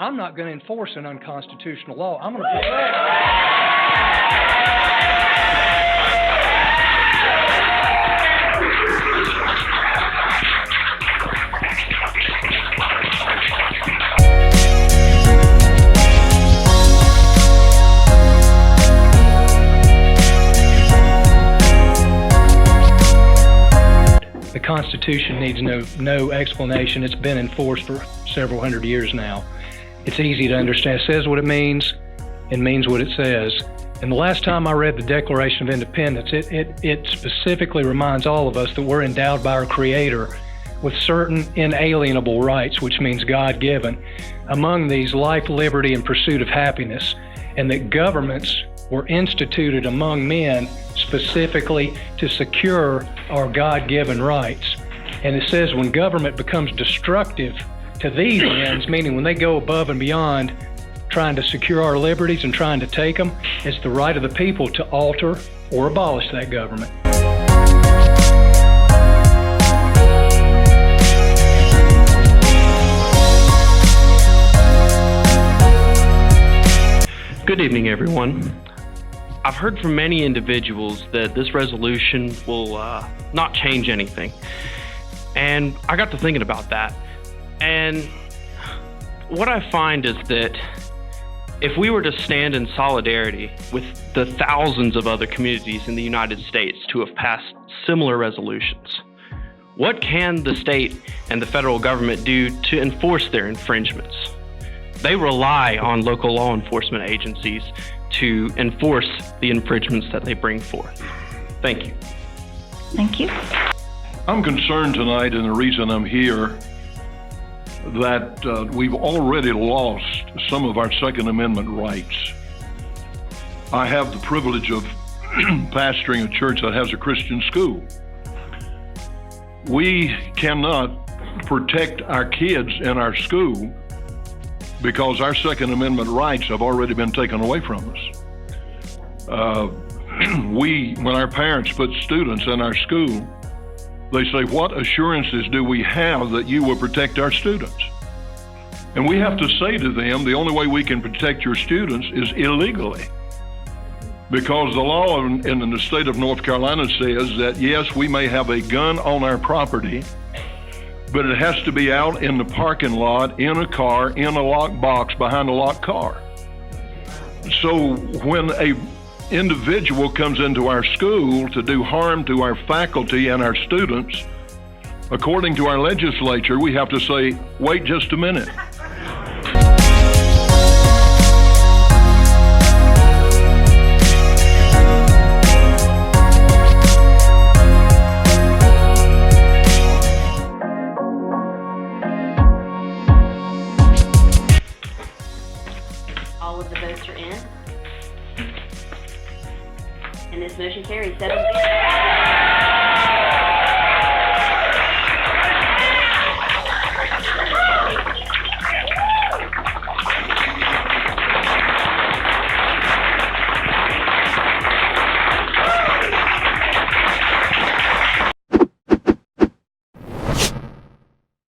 I'm not going to enforce an unconstitutional law. I'm going to protect. The Constitution needs no explanation. It's been enforced for several hundred years now. It's easy to understand. It says what it means and means what it says. And the last time I read the Declaration of Independence, it specifically reminds all of us that we're endowed by our Creator with certain inalienable rights, which means God-given. Among these, life, liberty, and pursuit of happiness, and that governments were instituted among men specifically to secure our God-given rights. And it says when government becomes destructive to these ends, meaning when they go above and beyond trying to secure our liberties and trying to take them, it's the right of the people to alter or abolish that government. Good evening, everyone. I've heard from many individuals that this resolution will not change anything. And I got to thinking about that. And what I find is that if we were to stand in solidarity with the thousands of other communities in the United States to have passed similar resolutions, what can the state and the federal government do to enforce their infringements? They rely on local law enforcement agencies to enforce the infringements that they bring forth. Thank you. Thank you. I'm concerned tonight, and the reason I'm here, that we've already lost some of our Second Amendment rights. I have the privilege of pastoring a church that has a Christian school. We cannot protect our kids in our school because our Second Amendment rights have already been taken away from us. When our parents put students in our school, they say, what assurances do we have that you will protect our students? And we have to say to them, the only way we can protect your students is illegally. Because the law in the state of North Carolina says that, yes, we may have a gun on our property, but it has to be out in the parking lot, in a car, in a locked box, behind a locked car. So when a individual comes into our school to do harm to our faculty and our students, according to our legislature, we have to say, wait just a minute. All of the votes are in. And this motion carries 7-0.